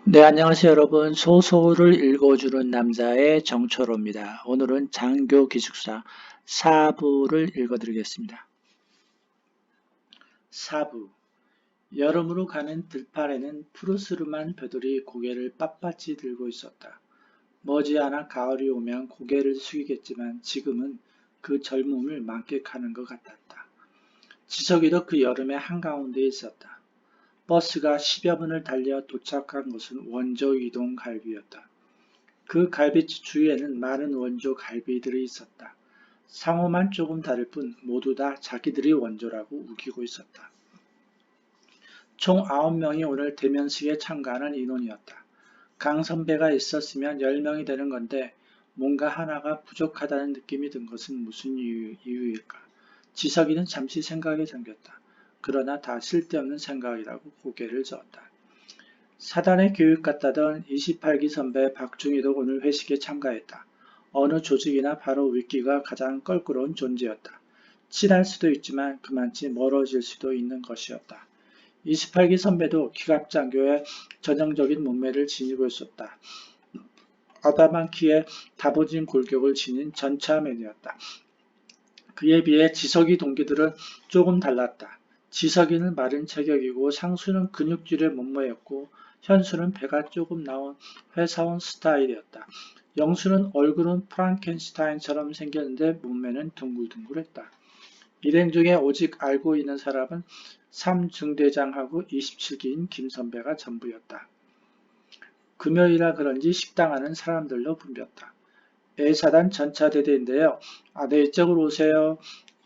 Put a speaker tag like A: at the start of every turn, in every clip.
A: 네, 안녕하세요, 여러분. 소설을 읽어주는 남자의 정철호입니다. 오늘은 장교 기숙사 4부를 읽어드리겠습니다. 4부. 여름으로 가는 들판에는 푸르스름한 벼들이 고개를 빳빳이 들고 있었다. 머지않아 가을이 오면 고개를 숙이겠지만 지금은 그 젊음을 만끽하는 것 같았다. 지석이도 그 여름의 한가운데에 있었다. 버스가 10여 분을 달려 도착한 곳은 원조 이동 갈비였다. 그 갈비집 주위에는 많은 원조 갈비들이 있었다. 상호만 조금 다를 뿐 모두 다 자기들이 원조라고 우기고 있었다. 총 9명이 오늘 대면식에 참가하는 인원이었다. 강 선배가 있었으면 10명이 되는 건데 뭔가 하나가 부족하다는 느낌이 든 것은 무슨 이유일까? 지석이는 잠시 생각에 잠겼다. 그러나 다 쓸데없는 생각이라고 고개를 저었다. 사단의 교육 같다던 28기 선배 박중희도 오늘 회식에 참가했다. 어느 조직이나 바로 윗기가 가장 껄끄러운 존재였다. 친할 수도 있지만 그만치 멀어질 수도 있는 것이었다. 28기 선배도 기갑장교의 전형적인 몸매를 지니고 있었다. 아담한 키에 다부진 골격을 지닌 전차맨이었다. 그에 비해 지석이 동기들은 조금 달랐다. 지석이는 마른 체격이고 상수는 근육질의 몸매였고 현수는 배가 조금 나온 회사원 스타일이었다. 영수는 얼굴은 프랑켄슈타인처럼 생겼는데 몸매는 둥글둥글했다. 일행 중에 오직 알고 있는 사람은 삼중대장하고 27기인 김선배가 전부였다. 금요일이라 그런지 식당 안은 사람들로 붐볐다. A사단 전차대대인데요. 네, 이쪽으로 오세요.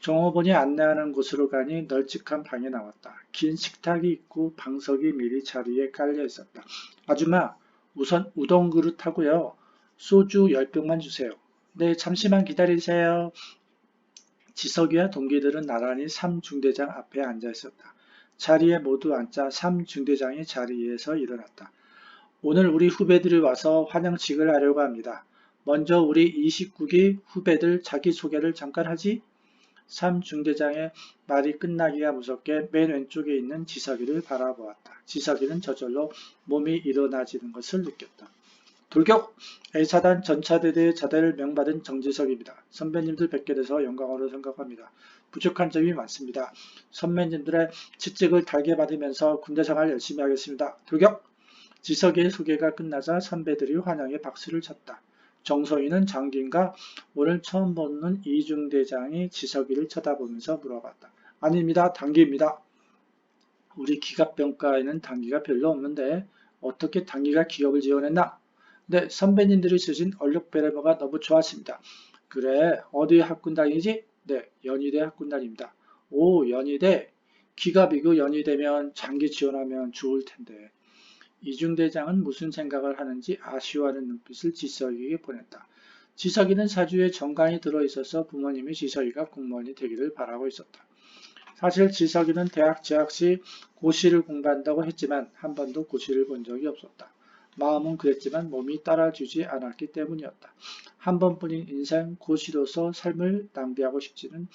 A: 종업원이 안내하는 곳으로 가니 널찍한 방이 나왔다. 긴 식탁이 있고 방석이 미리 자리에 깔려 있었다. 아줌마, 우선 우동 그릇하고요. 소주 10병만 주세요. 네, 잠시만 기다리세요. 지석이와 동기들은 나란히 삼중대장 앞에 앉아 있었다. 자리에 모두 앉자 삼중대장이 자리에서 일어났다. 오늘 우리 후배들이 와서 환영식을 하려고 합니다. 먼저 우리 29기 후배들 자기소개를 잠깐 하지? 삼중대장의 말이 끝나기가 무섭게 맨 왼쪽에 있는 지석이를 바라보았다. 지석이는 저절로 몸이 일어나지는 것을 느꼈다. 돌격! A사단 전차대대의 자대를 명받은 정지석입니다. 선배님들 뵙게 돼서 영광으로 생각합니다. 부족한 점이 많습니다. 선배님들의 채찍을 달게 받으면서 군대생활 열심히 하겠습니다. 돌격! 지석이의 소개가 끝나자 선배들이 환영의 박수를 쳤다. 정소희는 장기인가? 오늘 처음 보는 이중대장이 지석이를 쳐다보면서 물어봤다. 아닙니다. 단기입니다. 우리 기갑병과에는 단기가 별로 없는데 어떻게 단기가 기업을 지원했나? 네, 선배님들이 쓰신 얼룩배레버가 너무 좋았습니다. 그래, 어디 학군 다니지? 네, 연희대 학군 다닙니다. 오, 연희대? 기갑이고 연희대면 장기 지원하면 좋을 텐데. 이중대장은 무슨 생각을 하는지 아쉬워하는 눈빛을 지석이에게 보냈다. 지석이는 사주에 정관이 들어있어서 부모님이 지석이가 공무원이 되기를 바라고 있었다. 사실 지석이는 대학 재학 시 고시를 공부한다고 했지만 한 번도 고시를 본 적이 없었다. 마음은 그랬지만 몸이 따라주지 않았기 때문이었다. 한 번뿐인 인생 고시로서 삶을 낭비하고 싶지는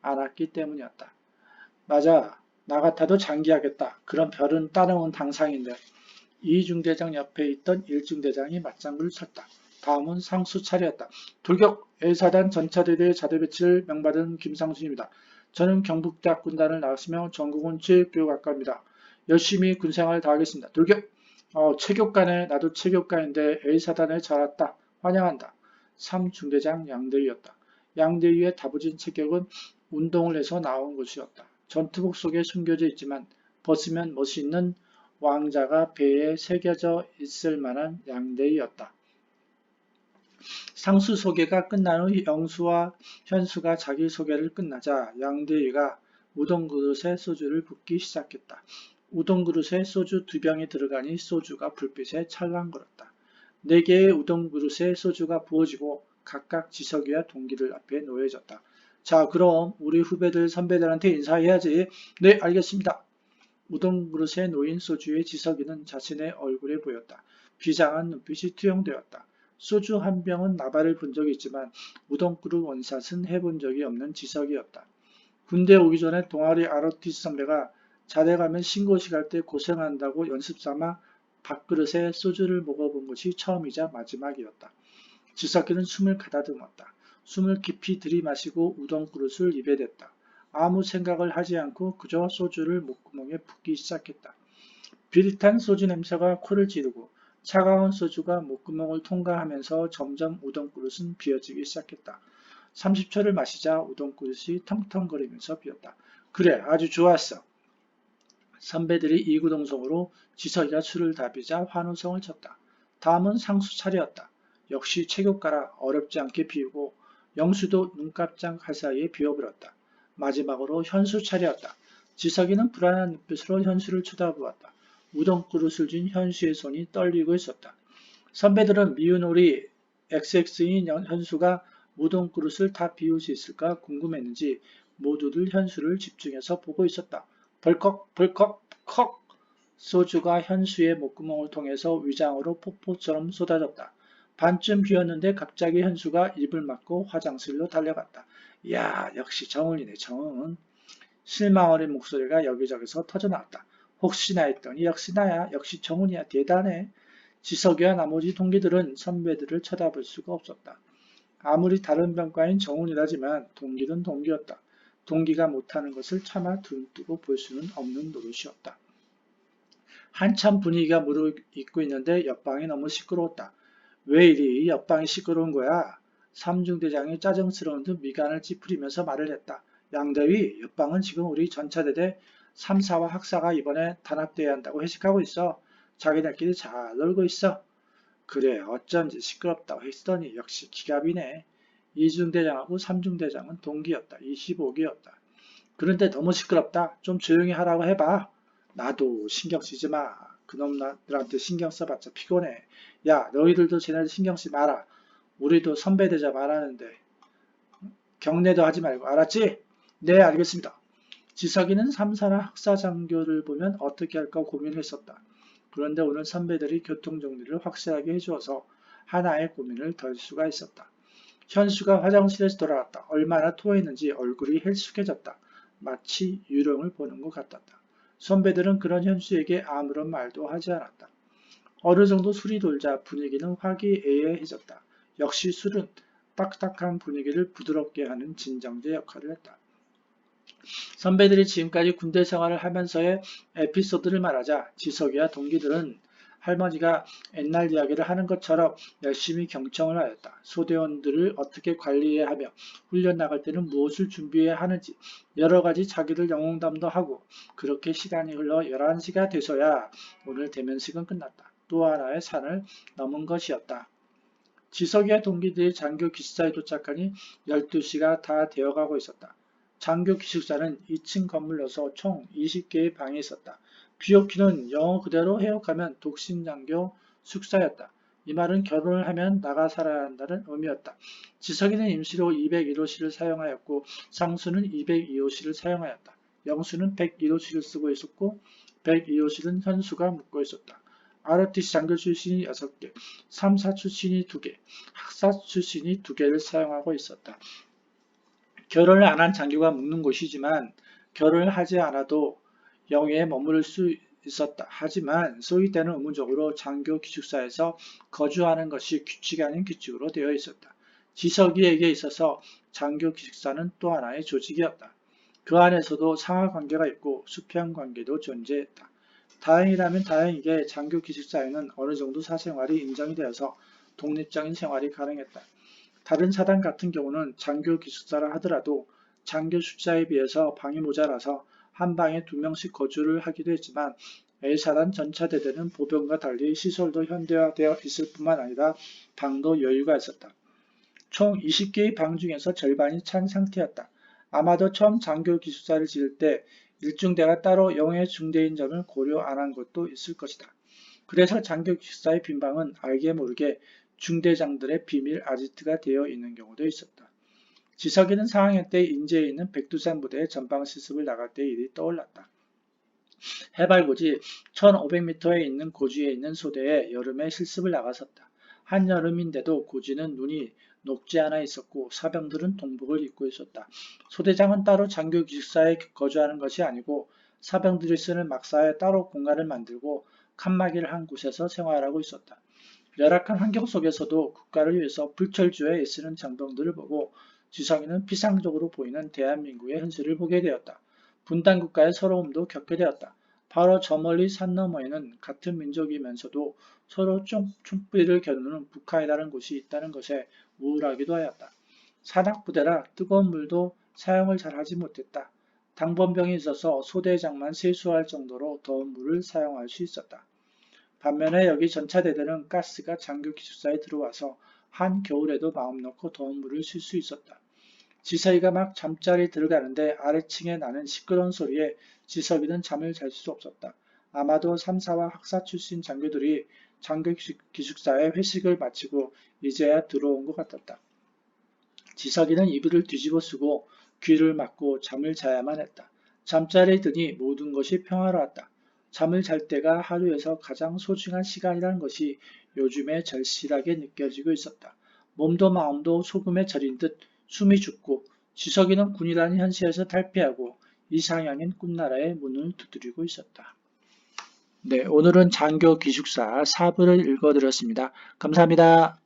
A: 않았기 때문이었다. 맞아. 나 같아도 장기하겠다. 그런 별은 따라온 당상인데. 이중대장 옆에 있던 일중대장이 맞장구를 쳤다. 다음은 상수 차례였다. 돌격! A사단 전차대대 자대 배치를 명받은 김상순입니다. 저는 경북대학 군단을 나왔으며 전국은 체육교육학과입니다. 열심히 군생활 다하겠습니다. 돌격! 체육관에 나도 체육관인데 A사단에 잘 왔다. 환영한다. 3중대장 양대위였다. 양대위의 다부진 체격은 운동을 해서 나온 것이었다. 전투복 속에 숨겨져 있지만 벗으면 멋있는 왕자가 배에 새겨져 있을 만한 양대이였다. 상수 소개가 끝난 후 영수와 현수가 자기 소개를 끝나자 양대위가 우동 그릇에 소주를 붓기 시작했다. 우동 그릇에 소주 2병이 들어가니 소주가 불빛에 찰랑거렸다. 4개의 우동 그릇에 소주가 부어지고 각각 지석이와 동기들 앞에 놓여졌다. 자, 그럼 우리 후배들 선배들한테 인사해야지. 네, 알겠습니다. 우동 그릇에 놓인 소주의 지석이는 자신의 얼굴에 보였다. 비장한 눈빛이 투영되었다. 소주 한 병은 나발을 본 적이 있지만 우동 그릇 원샷은 해본 적이 없는 지석이었다. 군대 오기 전에 동아리 아르티스트 선배가 자대 가면 신고식 할 때 고생한다고 연습 삼아 밥그릇에 소주를 먹어본 것이 처음이자 마지막이었다. 지석이는 숨을 가다듬었다. 숨을 깊이 들이마시고 우동 그릇을 입에 댔다. 아무 생각을 하지 않고 그저 소주를 목구멍에 붓기 시작했다. 비릿한 소주 냄새가 코를 찌르고 차가운 소주가 목구멍을 통과하면서 점점 우동 그릇은 비어지기 시작했다. 30초를 마시자 우동 그릇이 텅텅거리면서 비었다. 그래, 아주 좋았어. 선배들이 이구동성으로 지석이가 술을 다 비자 환호성을 쳤다. 다음은 상수 차례였다. 역시 체육가라 어렵지 않게 비우고 영수도 눈깜짝 할 사이에 비워버렸다. 마지막으로 현수 차례였다. 지석이는 불안한 눈빛으로 현수를 쳐다보았다. 우동 그릇을 쥔 현수의 손이 떨리고 있었다. 선배들은 미운 오리 XX인 현수가 우동 그릇을 다 비울 수 있을까 궁금했는지 모두들 현수를 집중해서 보고 있었다. 벌컥 벌컥 컥 소주가 현수의 목구멍을 통해서 위장으로 폭포처럼 쏟아졌다. 반쯤 비었는데 갑자기 현수가 입을 막고 화장실로 달려갔다. 야, 역시 정은이네, 정은. 실망 어린 목소리가 여기저기서 터져나왔다. 혹시나 했더니 역시 나야, 역시 정은이야, 대단해. 지석이와 나머지 동기들은 선배들을 쳐다볼 수가 없었다. 아무리 다른 병과인 정훈이라지만 동기는 동기였다. 동기가 못하는 것을 차마 눈뜨고 볼 수는 없는 노릇이었다. 한참 분위기가 무르익고 있는데 옆방이 너무 시끄러웠다. 왜 이리 옆방이 시끄러운 거야? 삼중대장이 짜증스러운 듯 미간을 찌푸리면서 말을 했다. 양대위, 옆방은 지금 우리 전차대대 3사와 학사가 이번에 단합돼야 한다고 회식하고 있어. 자기들끼리 잘 놀고 있어. 그래, 어쩐지 시끄럽다고 했더니 역시 기갑이네. 이중대장하고 삼중대장은 동기였다. 25기였다. 그런데 너무 시끄럽다. 좀 조용히 하라고 해봐. 나도 신경 쓰지 마. 그놈들한테 신경 써봤자 피곤해. 야, 너희들도 쟤네들 신경 쓰지 마라. 우리도 선배되자 말하는데 경례도 하지 말고 알았지? 네, 알겠습니다. 지석이는 삼사나 학사장교를 보면 어떻게 할까 고민했었다. 그런데 오늘 선배들이 교통정리를 확실하게 해주어서 하나의 고민을 덜 수가 있었다. 현수가 화장실에서 돌아왔다. 얼마나 토했는지 얼굴이 헬쑥해졌다. 마치 유령을 보는 것 같았다. 선배들은 그런 현수에게 아무런 말도 하지 않았다. 어느 정도 술이 돌자 분위기는 화기애애해졌다. 역시 술은 딱딱한 분위기를 부드럽게 하는 진정제 역할을 했다. 선배들이 지금까지 군대 생활을 하면서의 에피소드를 말하자 지석이와 동기들은 할머니가 옛날 이야기를 하는 것처럼 열심히 경청을 하였다. 소대원들을 어떻게 관리해야 하며 훈련 나갈 때는 무엇을 준비해야 하는지 여러 가지 자기들 영웅담도 하고 그렇게 시간이 흘러 11시가 돼서야 오늘 대면식은 끝났다. 또 하나의 산을 넘은 것이었다. 지석이와 동기들이 장교 기숙사에 도착하니 12시가 다 되어가고 있었다. 장교 기숙사는 2층 건물로서 총 20개의 방이 있었다. 비오키는 영어 그대로 해석하면 독신장교 숙사였다. 이 말은 결혼을 하면 나가 살아야 한다는 의미였다. 지석이는 임시로 201호실을 사용하였고 상수는 202호실을 사용하였다. 영수는 101호실을 쓰고 있었고 102호실은 현수가 묵고 있었다. ROTC 장교 출신이 6개, 3사 출신이 2개, 학사 출신이 2개를 사용하고 있었다. 결혼을 안 한 장교가 묵는 곳이지만 결혼을 하지 않아도 영해에 머무를 수 있었다. 하지만 소위 때는 의무적으로 장교 기숙사에서 거주하는 것이 규칙이 아닌 규칙으로 되어 있었다. 지석이에게 있어서 장교 기숙사는 또 하나의 조직이었다. 그 안에서도 상하 관계가 있고 수평 관계도 존재했다. 다행이라면 다행이게 장교 기숙사에는 어느 정도 사생활이 인정이 되어서 독립적인 생활이 가능했다. 다른 사단 같은 경우는 장교 기숙사라 하더라도 장교 숫자에 비해서 방이 모자라서 한 방에 2명씩 거주를 하기도 했지만 A사단 전차대대는 보병과 달리 시설도 현대화되어 있을 뿐만 아니라 방도 여유가 있었다. 총 20개의 방 중에서 절반이 찬 상태였다. 아마도 처음 장교 기숙사를 지을 때 일중대가 따로 영해 중대인 점을 고려 안 한 것도 있을 것이다. 그래서 장교 기숙사의 빈방은 알게 모르게 중대장들의 비밀 아지트가 되어 있는 경우도 있었다. 지석이는 4학년 때 인제에 있는 백두산 부대의 전방 실습을 나갈 때 일이 떠올랐다. 해발고지 1500m에 있는 고지에 있는 소대에 여름에 실습을 나갔었다. 한여름인데도 고지는 눈이 녹지 않아 있었고 사병들은 동복을 입고 있었다. 소대장은 따로 장교 기숙사에 거주하는 것이 아니고 사병들이 쓰는 막사에 따로 공간을 만들고 칸막이를 한 곳에서 생활하고 있었다. 열악한 환경 속에서도 국가를 위해서 불철주야 애쓰는 장병들을 보고 지성이는 피상적으로 보이는 대한민국의 현실을 보게 되었다. 분단국가의 서러움도 겪게 되었다. 바로 저 멀리 산 너머에는 같은 민족이면서도 서로 촌뿌리를 겨누는 북한이라는 곳이 있다는 것에 우울하기도 하였다. 산악부대라 뜨거운 물도 사용을 잘 하지 못했다. 당번병이 있어서 소대장만 세수할 정도로 더운 물을 사용할 수 있었다. 반면에 여기 전차대들은 가스가 장교 기숙사에 들어와서 한겨울에도 마음 놓고 더운 물을 쉴 수 있었다. 지석이가 막 잠자리 들어가는데 아래층에 나는 시끄러운 소리에 지석이는 잠을 잘 수 없었다. 아마도 3사와 학사 출신 장교들이 장교 기숙사에 회식을 마치고 이제야 들어온 것 같았다. 지석이는 이불을 뒤집어 쓰고 귀를 막고 잠을 자야만 했다. 잠자리에 드니 모든 것이 평화로웠다. 잠을 잘 때가 하루에서 가장 소중한 시간이라는 것이 요즘에 절실하게 느껴지고 있었다. 몸도 마음도 소금에 절인 듯 숨이 죽고 지석이는 군이라는 현실에서 탈피하고 이상향인 꿈나라의 문을 두드리고 있었다. 네, 오늘은 장교 기숙사 4부를 읽어드렸습니다. 감사합니다.